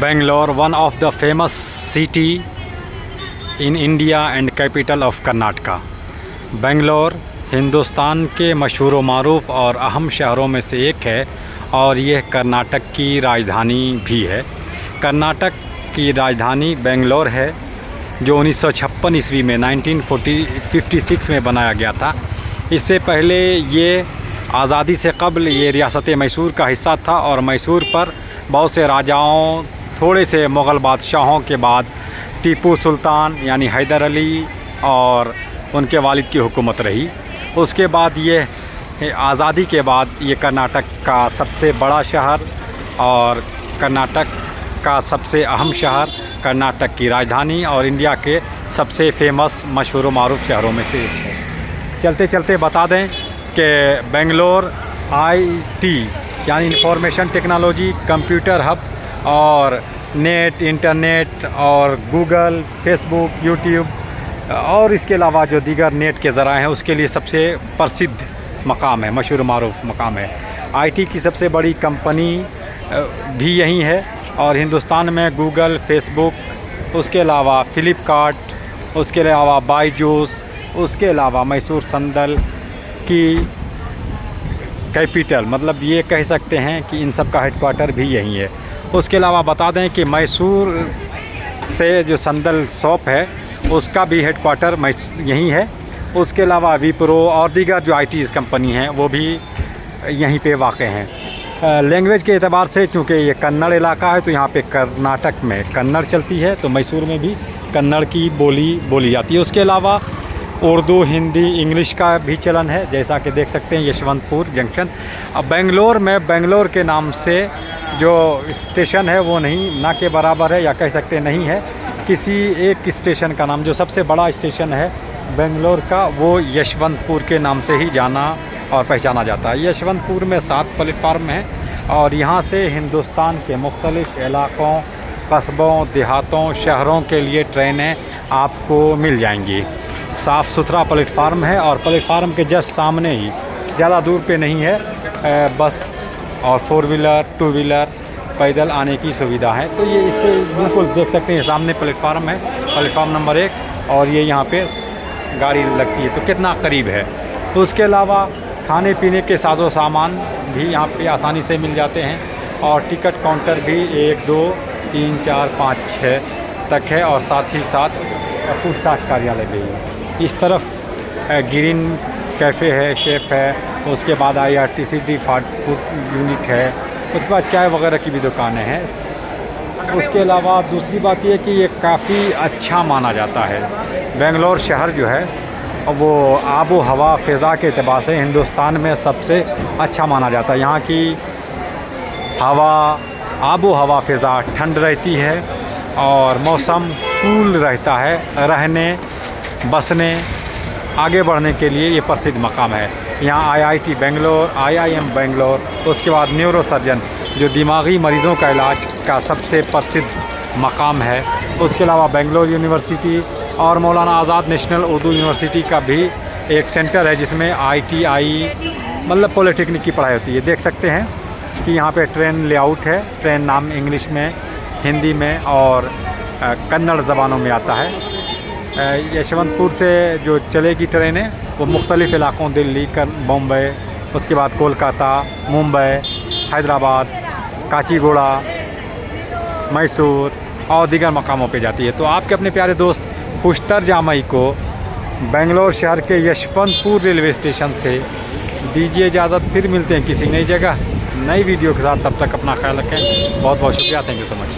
Bangalore, one of the famous city in India and capital of Karnataka. Bangalore Hindustan के मशहूर व मारूफ और अहम शहरों में से एक है और यह कर्नाटक की राजधानी भी है। कर्नाटक की राजधानी बेंगलोर है जो 1956 ईस्वी में 1956 में बनाया गया था। इससे पहले ये आज़ादी से कबल ये रियासत मैसूर का हिस्सा था और मैसूर पर बहुत से राजाओं, थोड़े से मुग़ल बादशाहों के बाद टीपू सुल्तान यानी हैदर अली और उनके वालिद की हुकूमत रही। उसके बाद ये आज़ादी के बाद ये कर्नाटक का सबसे बड़ा शहर और कर्नाटक का सबसे अहम शहर, कर्नाटक की राजधानी और इंडिया के सबसे फेमस मशहूर मारूफ शहरों में से एक है। चलते चलते बता दें कि बेंगलोर आईटी यानी इंफॉर्मेशन टेक्नोलॉजी, कंप्यूटर हब और नेट, इंटरनेट और गूगल, फेसबुक, यूट्यूब और इसके अलावा जो दीगर नेट के ज़राए हैं उसके लिए सबसे प्रसिद्ध मकाम है, मशहूर मारूफ मकाम है। आईटी की सबसे बड़ी कंपनी भी यहीं है और हिंदुस्तान में गूगल, फेसबुक, उसके अलावा फ्लिपकार्ट, उसके अलावा बायजूस, उसके अलावा मैसूर संदल की कैपिटल, मतलब ये कह सकते हैं कि इन सब का हेडक्वार्टर भी यहीं है। उसके अलावा बता दें कि मैसूर से जो संदल शॉप है उसका भी हेडक्वार्टर यहीं है। उसके अलावा विप्रो और दीगर जो आईटी कंपनी हैं वो भी यहीं पे वाक़ हैं। लैंग्वेज के एतबार से चूँकि ये कन्नड़ इलाका है तो यहाँ पे कर्नाटक में कन्नड़ चलती है, तो मैसूर में भी कन्नड़ की बोली जाती है। उसके अलावा उर्दू, हिंदी, इंग्लिश का भी चलन है, जैसा कि देख सकते हैं यशवंतपुर जंक्शन। अब बेंगलोर में बेंगलोर के नाम से जो स्टेशन है वो नहीं ना के बराबर है, या कह सकते नहीं है। किसी एक स्टेशन का नाम, जो सबसे बड़ा स्टेशन है बेंगलोर का, वो यशवंतपुर के नाम से ही जाना और पहचाना जाता है। यशवंतपुर में 7 प्लेटफार्म हैं और यहाँ से हिंदुस्तान के मुख्तलिफ़ इलाक़ों, कस्बों, देहातों, शहरों के लिए ट्रेनें आपको मिल जाएंगी। साफ़ सुथरा प्लेटफार्म है और प्लेटफार्म के जस्ट सामने ही, ज़्यादा दूर पे नहीं है, बस और 4 व्हीलर, 2 व्हीलर, पैदल आने की सुविधा है। तो ये इससे बिल्कुल देख सकते हैं, सामने प्लेटफार्म है, प्लेटफार्म नंबर 1, और ये यहाँ पे गाड़ी लगती है तो कितना करीब है। तो उसके अलावा खाने पीने के साजो सामान भी यहाँ पे आसानी से मिल जाते हैं और टिकट काउंटर भी 1, 2, 3, 4, 5, 6 तक है और साथ ही साथ पूछताछ कार्यालय भी है। इस तरफ ग्रीन कैफ़े है, शेफ़ है, उसके बाद IRTC फूड यूनिट है, उसके बाद चाय वगैरह की भी दुकानें हैं। उसके अलावा दूसरी बात यह कि ये काफ़ी अच्छा माना जाता है। बेंगलोर शहर जो है वो आबो हवा, फ़िज़ा के अतबार से हिंदुस्तान में सबसे अच्छा माना जाता है। यहाँ की हवा, आबो हवा, फ़िज़ा ठंड रहती है और मौसम कूल रहता है। रहने, बसने, आगे बढ़ने के लिए ये प्रसिद्ध मकाम है। यहाँ IIT बेंगलोर, IIM बेंगलोर, उसके बाद न्यूरो सर्जन जो दिमागी मरीज़ों का इलाज का सबसे प्रसिद्ध मकाम है। उसके अलावा बेंगलोर यूनिवर्सिटी और मौलाना आज़ाद नेशनल उर्दू यूनिवर्सिटी का भी एक सेंटर है जिसमें ITI मतलब पॉलिटेक्निक की पढ़ाई होती है। देख सकते हैं कि यहाँ पे ट्रेन लेआउट है, ट्रेन नाम इंग्लिश में, हिंदी में और कन्नड़ ज़बानों में आता है। यशवंतपुर से जो चलेगी ट्रेनें वो मुख्तलिफ़ इलाक़ों, दिल्ली, बॉम्बे, उसके बाद कोलकाता, मुंबई, हैदराबाद, काचीगुड़ा, मैसूर और दीगर मकामों पे जाती है। तो आपके अपने प्यारे दोस्त खुशतर जामई को बेंगलोर शहर के यशवंतपुर रेलवे स्टेशन से दीजिए इजाज़त। फिर मिलते हैं किसी नई जगह, नई वीडियो के साथ। तब तक अपना ख्याल रखें। बहुत बहुत शुक्रिया। Thank you so much.